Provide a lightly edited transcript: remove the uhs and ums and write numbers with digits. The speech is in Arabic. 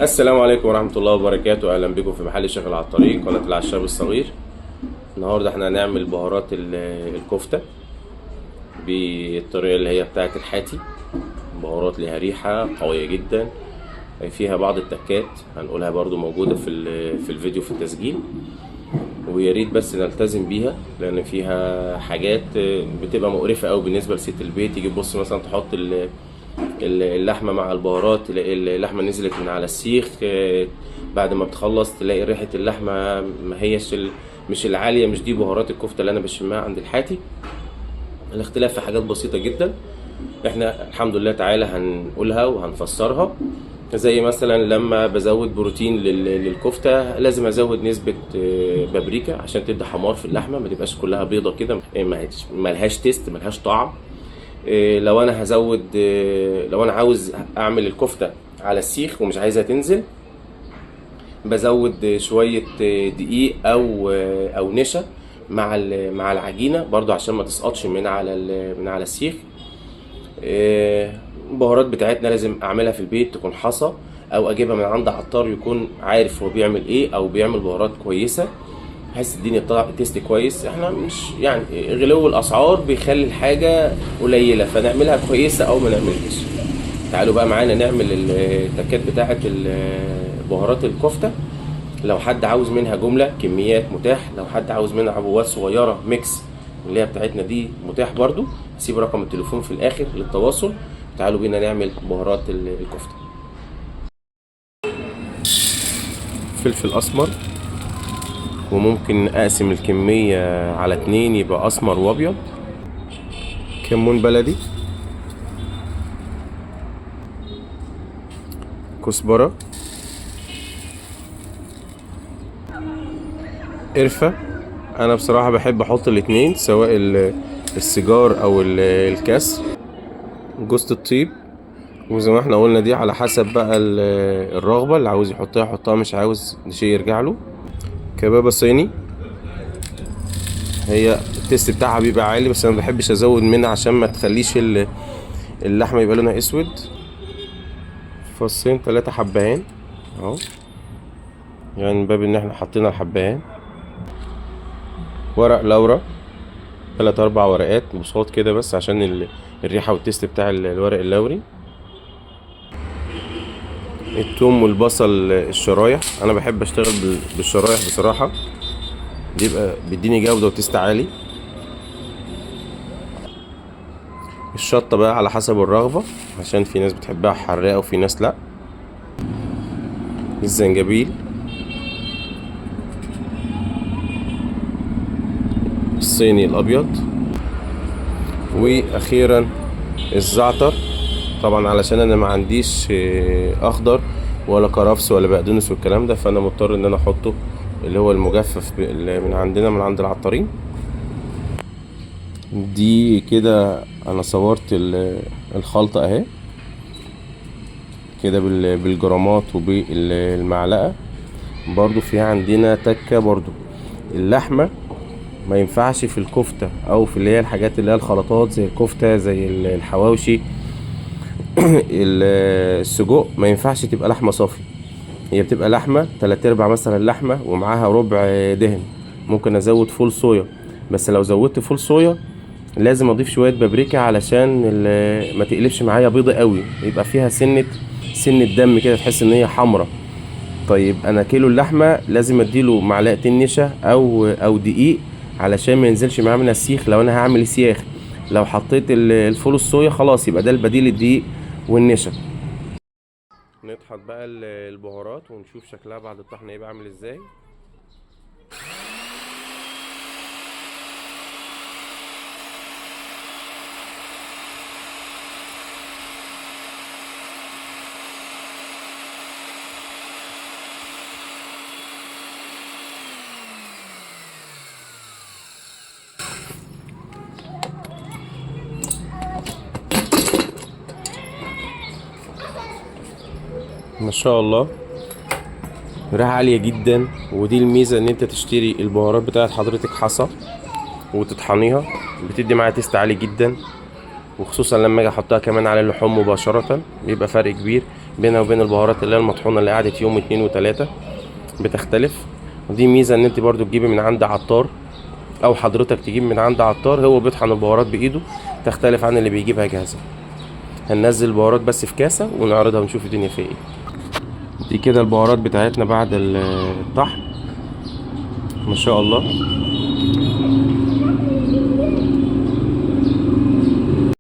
السلام عليكم ورحمة الله وبركاته. أهلا بكم في محل شيخ العطارين، قناة العشاب الصغير. النهاردة احنا هنعمل بهارات الكفتة بالطريقة اللي هي بتاعة الحاتي. بهارات ليها ريحة قوية جدا، فيها بعض التكات هنقولها برضو موجودة في الفيديو في التسجيل، ويا ريت بس نلتزم بيها لأن فيها حاجات بتبقى مقرفة أوي بالنسبة لست البيت. تيجي تبص مثلا تحط اللحمه مع البهارات، تلاقي اللحمه نزلت من على السيخ، بعد ما بتخلص تلاقي ريحه اللحمه ما هيش مش العاليه. مش دي بهارات الكفته اللي انا بشمها عند الحاتي. الاختلاف في حاجات بسيطه جدا، احنا الحمد لله تعالى هنقولها وهنفسرها. زي مثلا لما بزود بروتين للكفته لازم ازود نسبه بابريكا عشان تدي حمار في اللحمه، ما تبقاش كلها بيضه كده، ما لهاش تيست، ما لهاش طعم. لو انا هزود، لو انا عاوز اعمل الكفته على السيخ ومش عايزها تنزل، بزود شويه دقيق او نشا مع العجينه برضو عشان ما تسقطش من على السيخ. البهارات بتاعتنا لازم اعملها في البيت، تكون حصى او اجيبها من عند عطار يكون عارف هو بيعمل ايه او بيعمل بهارات كويسه بحيث الدنيا تطلع تيست كويس. احنا مش يعني غلو الاسعار بيخلي الحاجه قليله، فنعملها كويسه او ما نعملهاش. تعالوا بقى معانا نعمل التكات بتاعه بهارات الكفته. لو حد عاوز منها جمله كميات متاح، لو حد عاوز منها عبوات صغيره ميكس اللي هي بتاعتنا دي متاح برضو. سيب رقم التليفون في الاخر للتواصل. تعالوا بينا نعمل بهارات الكفته. فلفل اسمر، وممكن اقسم الكمية على 2 يبقى اسمر وابيض. كمون بلدي، كزبرة، قرفة. انا بصراحة بحب احط الاتنين سواء السيجار او الكاس. جوزة الطيب، وزي ما احنا قلنا دي على حسب بقى الرغبة، اللي عاوز يحطها يحطها، مش عاوز ده شيء يرجع له. كبابة صيني، هي التيست بتاعها بيبقى عالي بس انا مبحبش ازود منها عشان ما تخليش اللحمة يبقى لونها اسود. فصين 3 حبهان اهو، يعني من باب ان احنا حطينا الحبهان. ورق لورا 3 4 ورقات بصوت كده بس عشان الريحة والتيست بتاع الورق اللوري. التوم والبصل الشرايح، انا بحب اشتغل بالشرايح بصراحة، بيبقى بيديني جودة وتيست عالي. الشطة بقى على حسب الرغبة عشان في ناس بتحبها حراقة وفي ناس لا. الزنجبيل، الصيني الابيض، واخيرا الزعتر. طبعا علشان انا ما عنديش اخضر ولا كرفس ولا بقدونس والكلام ده، فانا مضطر ان انا احطه اللي هو المجفف اللي من عندنا من عند العطارين. دي كده انا صورت الخلطة اهي كده بالجرامات وبالمعلقة. برضو في عندنا تكة برضو، اللحمة ما ينفعش في الكفتة او في اللي هي الحاجات اللي هي الخلطات زي الكفتة زي الحواوشي السجق، ما ينفعش تبقى لحمة صافية. هي بتبقى لحمة 3/4 مثلا لحمة ومعاها ربع دهن. ممكن ازود فول صويا، بس لو زودت فول صويا لازم اضيف شوية بابريكا علشان ما تقلبش معايا بيضة قوي، يبقى فيها سنة دم كده تحس ان هي حمرة. طيب انا كيلو اللحمة لازم اديله معلقتين نشا او دقيق علشان ما ينزلش معاه من السيخ لو انا هعمل سياخ. لو حطيت الفول الصويا خلاص يبقى ده البديل، الدقيق والنشا. نطحن بقى البهارات ونشوف شكلها بعد الطحن هيبقى عامل ازاي. ما شاء الله ريحة عالية جدا، ودي الميزة ان انت تشتري البهارات بتاعت حضرتك حصى وتطحنيها، بتدي معاها تيست عالي جدا. وخصوصا لما اجي احطها كمان على اللحوم مباشرة بيبقى فرق كبير بينها وبين البهارات اللي هي المطحونة اللي قعدت يوم اتنين وتلاتة، بتختلف. ودي ميزة ان انت برضو تجيبي من عند عطار او حضرتك تجيب من عند عطار هو بيطحن البهارات بايده، تختلف عن اللي بيجيبها جاهزة. هننزل البهارات بس في كاسة ونعرضها ونشوف الدنيا فيها ايه. دي كده البهارات بتاعتنا بعد الطحن ما شاء الله.